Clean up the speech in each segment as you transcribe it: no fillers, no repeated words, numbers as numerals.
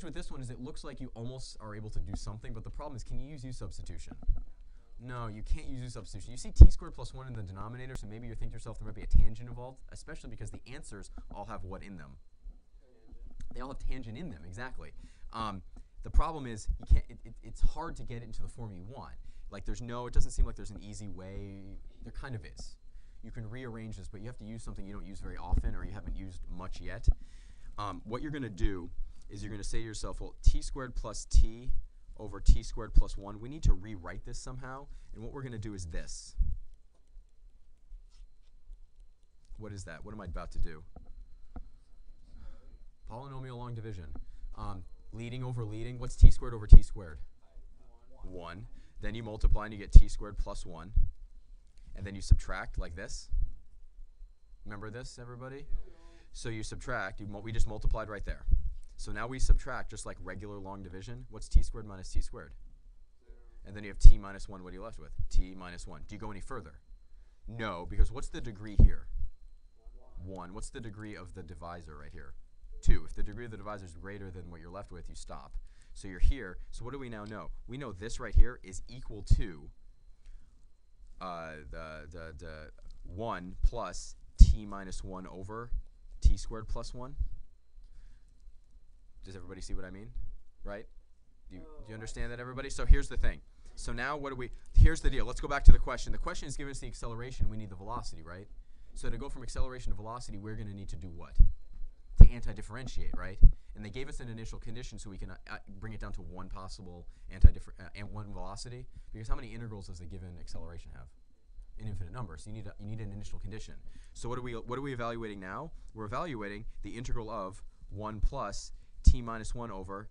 with this one is it looks like you almost are able to do something, but the problem is, can you use u substitution? No, you can't use u substitution. You see t squared plus 1 in the denominator, so maybe you're thinking to yourself there might be a tangent involved, especially because the answers all have what in them? They all have tangent in them, exactly. The problem is you can't. It's hard to get it into the form you want. Like there's no. It doesn't seem like there's an easy way. There kind of is. You can rearrange this, but you have to use something you don't use very often or you haven't used much yet. What you're going to do is you're going to say to yourself, well, t squared plus t over t squared plus 1. We need to rewrite this somehow, and what we're going to do is this. What is that? What am I about to do? Polynomial long division. Leading over leading. What's t squared over t squared? 1. Then you multiply and you get t squared plus 1. And then you subtract like this. Remember this, everybody? So you subtract. We just multiplied right there. So now we subtract just like regular long division. What's t squared minus t squared? And then you have t minus 1. What are you left with? T minus 1. Do you go any further? No, because what's the degree here? 1. What's the degree of the divisor right here? 2. If the degree of the divisor is greater than what you're left with, you stop. So you're here. So what do we now know? We know this right here is equal to the 1 plus t minus 1 over t squared plus 1. Does everybody see what I mean? Right? Do you understand that, everybody? So here's the thing. So now here's the deal. Let's go back to the question. The question is giving us the acceleration. We need the velocity, right? So to go from acceleration to velocity, we're going to need to do what? To anti-differentiate, right? And they gave us an initial condition so we can bring it down to one possible one velocity. Because how many integrals does a given acceleration have? An infinite number. So you need an initial condition. So what are we evaluating now? We're evaluating the integral of 1 plus t minus 1 over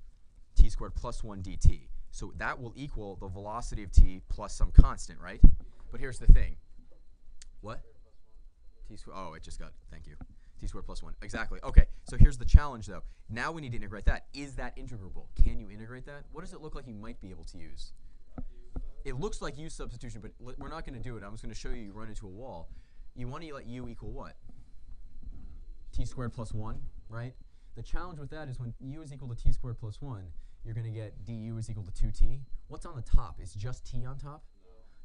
t squared plus 1 dt. So that will equal the velocity of t plus some constant, right? But here's the thing. What? T squared. Oh, it just got. Thank you. T squared plus 1. Exactly. Okay, so here's the challenge, though. Now we need to integrate that. Is that integrable? Can you integrate that? What does it look like you might be able to use? It looks like u substitution, but we're not going to do it. I'm just going to show you run into a wall. You want to let u equal what? T squared plus 1, right? The challenge with that is when u is equal to t squared plus 1, you're going to get du is equal to 2t. What's on the top? Is just t on top?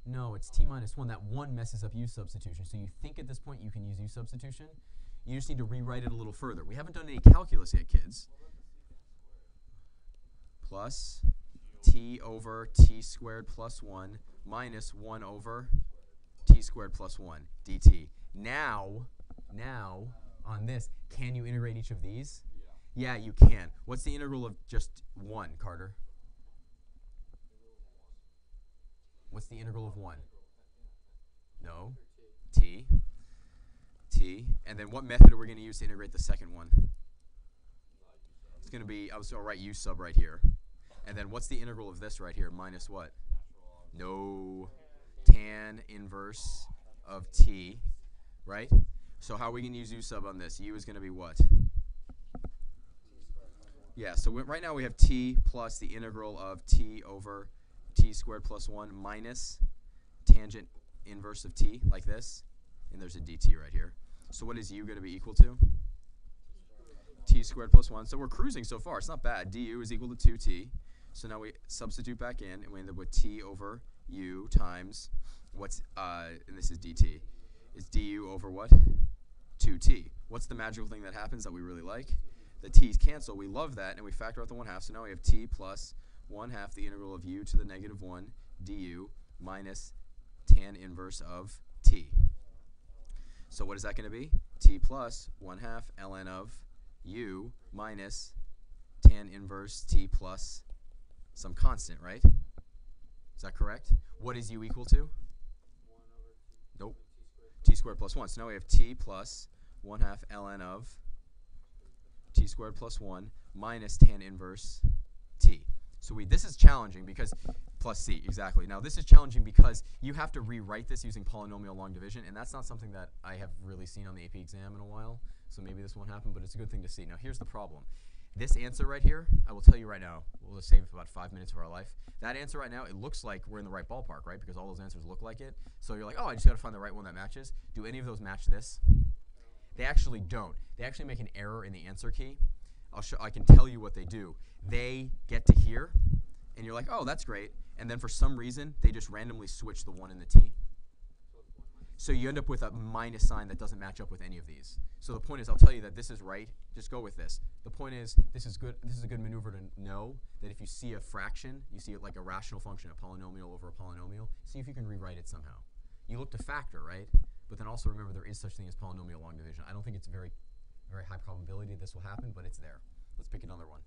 No, it's t minus 1. That 1 messes up u substitution. So you think at this point you can use u substitution? You just need to rewrite it a little further. We haven't done any calculus yet, kids. Plus t over t squared plus 1 minus 1 over t squared plus 1 dt. Now, on this, can you integrate each of these? Yeah, you can. What's the integral of just 1, Carter? What's the integral of 1? No. T. And then what method are we going to use to integrate the second one? It's going to be, I'll write u sub right here. And then what's the integral of this right here? Minus what? No. Tan inverse of t, right? So how are we going to use u sub on this? U is going to be what? Yeah, so right now we have t plus the integral of t over t squared plus 1 minus tangent inverse of t, like this. And there's a dt right here. So what is u going to be equal to? T squared plus 1. So we're cruising so far. It's not bad. du is equal to 2t. So now we substitute back in, and we end up with t over u times what's, and this is dt. It's du over what? 2t. What's the magical thing that happens that we really like? The t's cancel. We love that, and we factor out the 1/2. So now we have t plus 1/2 the integral of u to the negative 1 du minus tan inverse of t. So what is that going to be? T plus 1/2 ln of u minus tan inverse t plus some constant, right? Is that correct? What is u equal to? Nope. T squared plus 1. So now we have t plus 1/2 ln of t squared plus 1 minus tan inverse t. So this is challenging because, plus c, exactly. Now this is challenging because you have to rewrite this using polynomial long division, and that's not something that I have really seen on the AP exam in a while, so maybe this won't happen, but it's a good thing to see. Now here's the problem. This answer right here, I will tell you right now, we'll just save about 5 minutes of our life. That answer right now, it looks like we're in the right ballpark, right? Because all those answers look like it. So you're like, oh, I just got to find the right one that matches. Do any of those match this? They actually don't. They actually make an error in the answer key. I can tell you what they do. They get to here, and you're like, oh, that's great. And then for some reason, they just randomly switch the 1 and the t. So you end up with a minus sign that doesn't match up with any of these. So the point is, I'll tell you that this is right. Just go with this. The point is, this is good. This is a good maneuver to know that if you see a fraction, you see it like a rational function, a polynomial over a polynomial, see if you can rewrite it somehow. You look to factor, right? But then also remember there is such thing as polynomial long division. I don't think it's very high probability this will happen, but it's there. Let's pick another one.